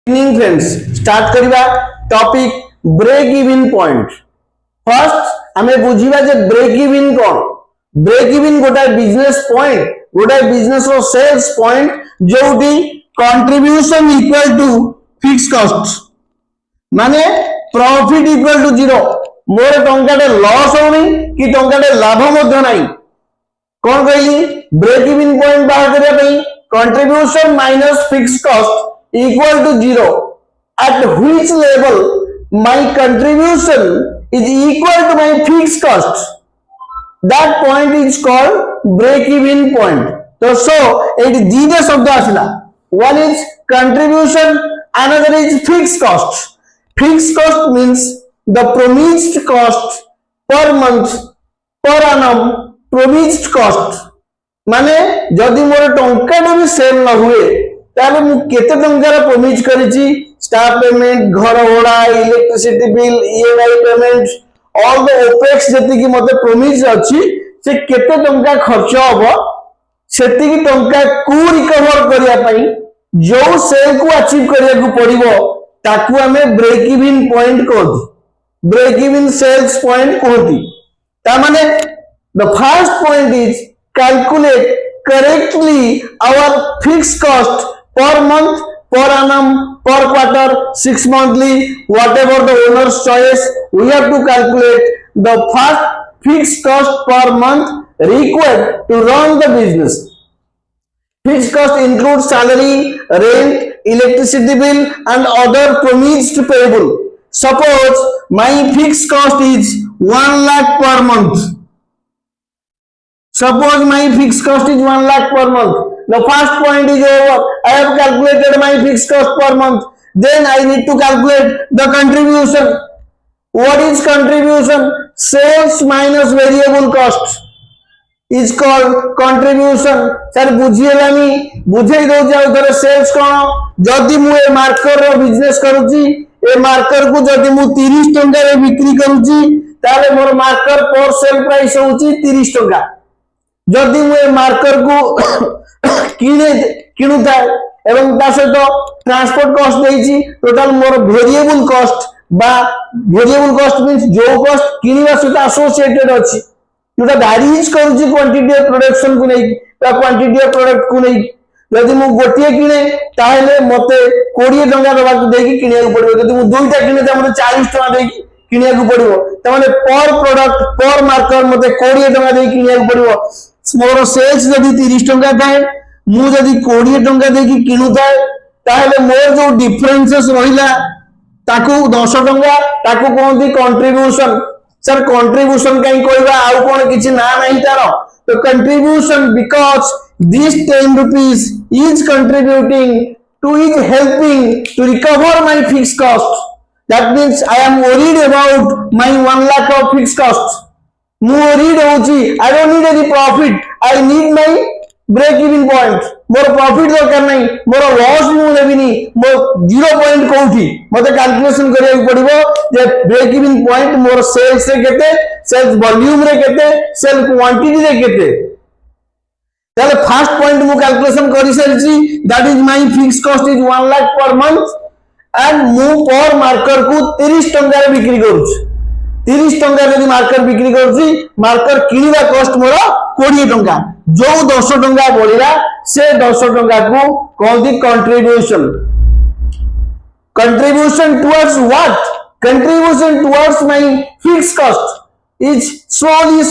Evening friends start करिबा topic break even point. First आमे बुझिबा जे ब्रेक इवन कोन। ब्रेक इवन गोटा बिजनेस पॉइंट, गोटा बिजनेस रो सेल्स पॉइंट जोटी contribution equal to fix cost, माने प्रॉफिट इक्वल टू जीरो। मोर टंकाटे लॉस होनी कि टंकाटे लाभ मध्य नाही। कोन कहली ब्रेक इवन पॉइंट बाहर करिया पई contribution minus fix cost equal to zero, at which level my contribution is equal to my fixed cost, that point is called break even point. So it dida shabd asila, one is contribution, another is fixed cost. Fixed cost means the promised cost per month, per annum, promised cost, माने जदि मोर टंका भी cell न हुए ताले मु केते टंकार promise करिछि, staff payment, घर भड़ा, electricity bill, EMI payment, all the opex जति कि मते प्रोमिज अछि से केते टंका खर्च होबो, सेति कि टंका को रिकवर करिया पई जो सेल को अचीव करिया को पड़िबो ताकू हमें ब्रेक इवन पॉइंट कहती, ब्रेक इवन सेल्स पॉइंट कहती। ता माने the first point is calculate correctly our fixed cost per month, per annum, per quarter, 6 monthly, whatever the owner's choice. We have to calculate the first fixed cost per month required to run the business. Fixed cost includes salary, rent, electricity bill and other promised payable. Suppose my fixed cost is 1 lakh per month. Suppose my fixed cost is 1 lakh per month. The first point is over. I have calculated my fixed cost per month. Then I need to calculate the contribution. What is contribution? Sales minus variable cost is called contribution. Sir बुझियलानी बुझेई दो जाओ तरे sales कोन। जदि मु ए marker रो business करूची, ए marker को जदि मु 30 टंका रे बिक्री करूची ताले मोर मार्कर पर सेल प्राइस होची 30 टंका। जदि मु मार्कर को किणु थाए एवं ता सहित ट्रांसपोर्ट कॉस्ट देछि, टोटल मोर वेरिएबल कॉस्ट बा वेरिएबल कॉस्ट मींस जो कॉस्ट किनिबा सहित एसोसिएटेड अछि, जोटा वैरीज करूछि क्वांटिटी ऑफ प्रोडक्शन को नै बा क्वांटिटी ऑफ प्रोडक्ट को नै। यदि मु गोटिए किने ताहेले मते 20 टंका दबा को देकी किनिया को पड़िबो, यदि मु दुईटा किने त मते 40 टंका देकी किनिया को पड़िबो। त माने पर प्रोडक्ट पर मार्कर मते 20 टंका देकी किनिया को पड़िबो। मोर सेल्स जदि 30 टंका थाए, मु जदि 20 टंका देकी किनु थाए ताहेले मोर जो डिफरेंसेस रहिला ताकू 10 टंका ताकू कोनती कंट्रीब्यूशन। सर कंट्रीब्यूशन काई कहबा आ कोन किछि ना नाही तारो, तो contribution because this 10 rupees is contributing to, is helping to recover my fixed cost. That means I am worried about my 1 lakh of fixed cost. I don't need any profit, I need my break even point. More profit दरकार नहीं, मोर loss मु लेबिनी, मोर 0 point कोठी मते calculation करिया पड़िबो जे break even point मोर sales रे केते, सेल्स वॉल्यूम रे केते, सेल क्वांटिटी रे केते। ताले फर्स्ट पॉइंट मु कैलकुलेशन करि सेलची, that is my fixed cost is 1 lakh per month and मु पर मार्कर को 30 टंका रे बिक्री करूछ। 30 टंका यदि मार्कर बिक्री करूची, मार्कर किनिबा कॉस्ट मोर 20 टंका, जो 10 टंका बढ़िला से 10 टंका को कहती contribution. Contribution towards what? Contribution towards my fixed cost is slowly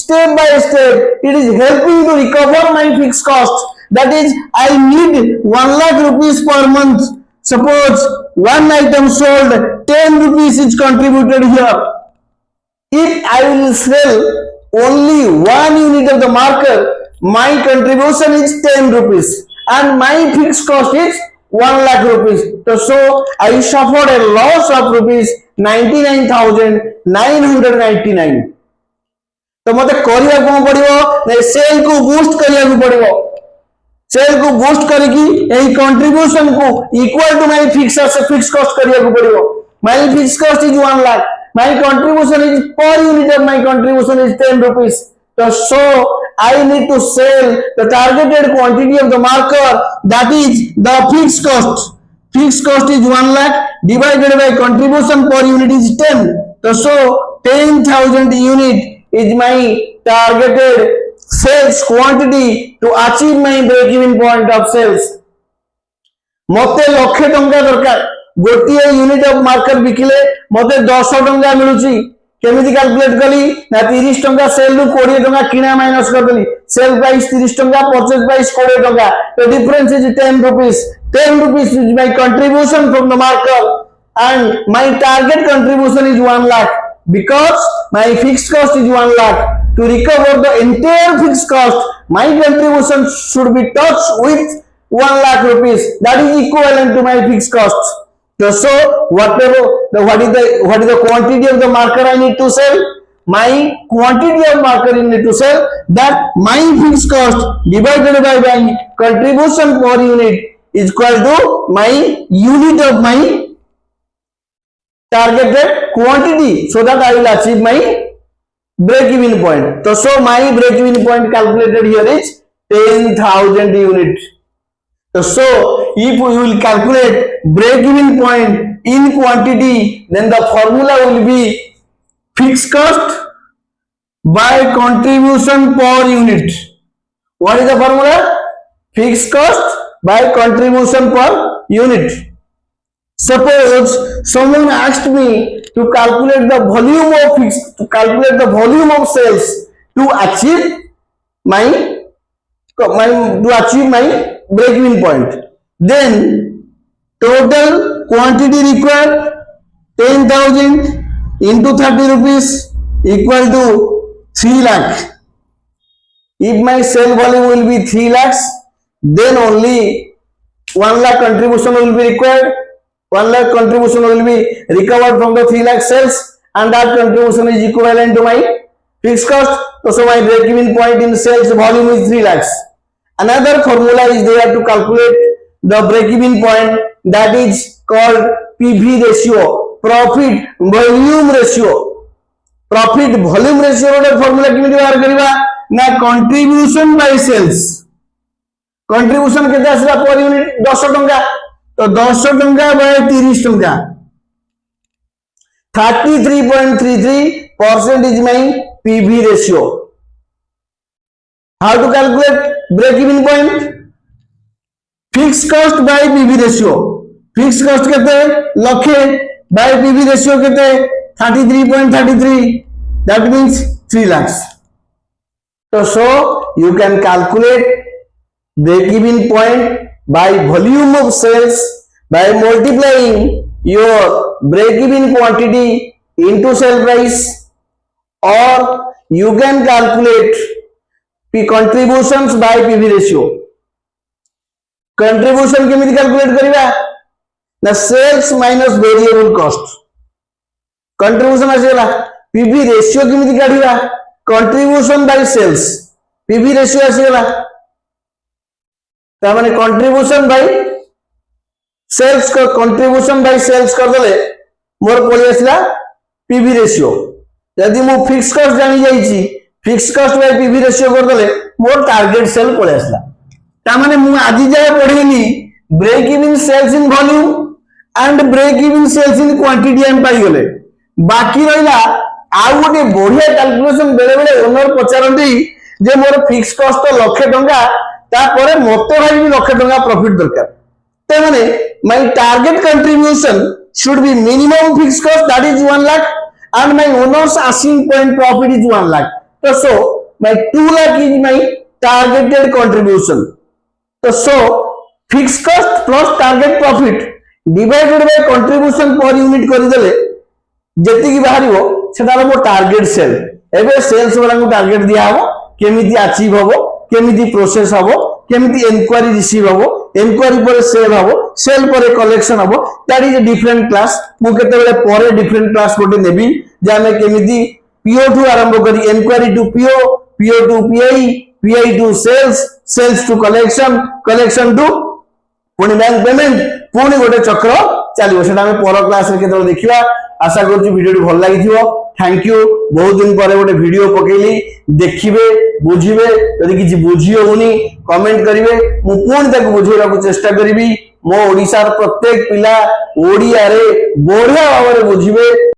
step by step it is helping to recover my fixed cost. That is, I need 1 lakh rupees per month. Suppose one item sold, 10 rupees is contributed here. If I will sell only 1 unit of the marker, my contribution is 10 rupees and my fixed cost is 1 lakh rupees. So I suffered a loss of rupees 99,999. तो मते करिया कोन पड़िबो नै cell को boost करिया को पड़िबो। Cell को boost करकी एही कंट्रीब्यूशन को equal to my fix cost करिया को पड़िबो। My fix cost is 1 lakh, my contribution is per unit of my contribution is 10 rupees. So I need to sell the targeted quantity of the marker, that is the fixed cost. fixed cost is 1 lakh divided by contribution per unit is 10. So 10,000 unit is my targeted sales quantity to achieve my break-even point of sales. मते लक्षे टंका दरकार गोटे unit of market बिकिले मते 10 टंका मिलुची केमिति calculate कली ना 30 टंका सेल रु 20 टंका किना माइनस कर देली सेल प्राइस 30 टंका परचेज प्राइस 20 टंका the difference is 10 rupees. 10 rupees is my contribution from the market and my target contribution is 1 lakh because my fixed cost is 1 lakh. To recover the entire fixed cost my contribution should be touched with 1 lakh rupees. That is equivalent to my fixed cost. So what is the quantity of the marker I need to sell? My quantity of marker I need to sell, that my fixed cost divided by my contribution per unit is equal to my unit of my targeted quantity, so that I will achieve my break-even point. So my break-even point calculated here is 10,000 units. So if we will calculate break-even point in quantity, then the formula will be fixed cost by contribution per unit. What is the formula? Fixed cost by contribution per unit. Suppose someone asked me to calculate the volume of sales to achieve my break-even point. Then total quantity required 10,000 into 30 rupees equal to 3 lakh. If my sale volume will be 3 lakhs, then only 1 lakh contribution will be required. 1 lakh contribution will be recovered from the 3 lakh sales, and that contribution is equivalent to my fixed cost. So my break-even point in sales volume is 3 lakhs. Another formula is there to calculate the break-even point, that is called PV ratio, profit volume ratio. Profit volume ratio formula केमिति बाहर करिवा ना contribution by sales. Contribution केते आसला per unit 10 टंका, तो 10 टंका by 30 टंका 33.33% is my PV ratio. How to calculate break-even point? Fixed cost by PV ratio. Fixed cost केते लक्षे by PV ratio केते 33.33. That means 3 lakhs. So you can calculate break-even point by volume of sales by multiplying your break-even quantity into sale price, or you can calculate contributions by PV ratio. Contribution केमिति calculate करिवा ना sales minus variable cost. Contribution आसेला PV ratio केमिति काढिवा contribution by sales. PV ratio आसेला ता माने contribution by sales को contribution by sales कर देले मोर पळी आसला PV ratio. यदि मु फिक्स कॉस्ट जानि जाईची fix cost by PV ratio कर देले मोर टारगेट सेल पळे आसला. ता माने मु आजि जाय पढिनी break even sales in volume and break even sales in quantity हम पाई गेले. बाकी रहिला आ गोटे बढ़िया कैलकुलेशन बेले बेले ओनर पचारंती जे मोर फिक्स कॉस्ट तो लाख टंका ता परे मते भाई भी लाख टंका प्रॉफिट दरकार. ते माने my target contribution should be minimum fix cost that is 1 lakh and my owner's asking point profit is 1 lakh. So my 2 lakh is my targeted contribution. So fixed cost plus target profit divided by contribution per unit कर देले जति की बाहरिवो सेटा मो target cell. एबे sales वाला को target दिया हो केमिति अचीव हो केमिति प्रोसेस हो केमिति इंक्वायरी रिसीव हो इंक्वायरी पर सेल हो सेल पर कलेक्शन हो. That is a different class. मु केते बेले पर डिफरेंट क्लास कोटे नेबी जे हमें केमिति पीओ टू आरंभ करी inquiry to PO PO to PI PI to sales sales to collection collection to पुनी बैंक पेमेंट पुनी गोटे चक्र चलिबो. सेटा हमें पर क्लास रे केते देखिबा. आशा करछु वीडियो भल लागिथिबो. Thank you. बहुत दिन पर गोटे वीडियो पकेली देखिबे बुझिबे. यदि किछि बुझियो होनी कमेंट करिवे मु पुनी ताको बुझेरा को चेष्टा करिबी. मो ओडिशार प्रत्येक पिला ओडिया रे बढ़िया भाव में बुझे।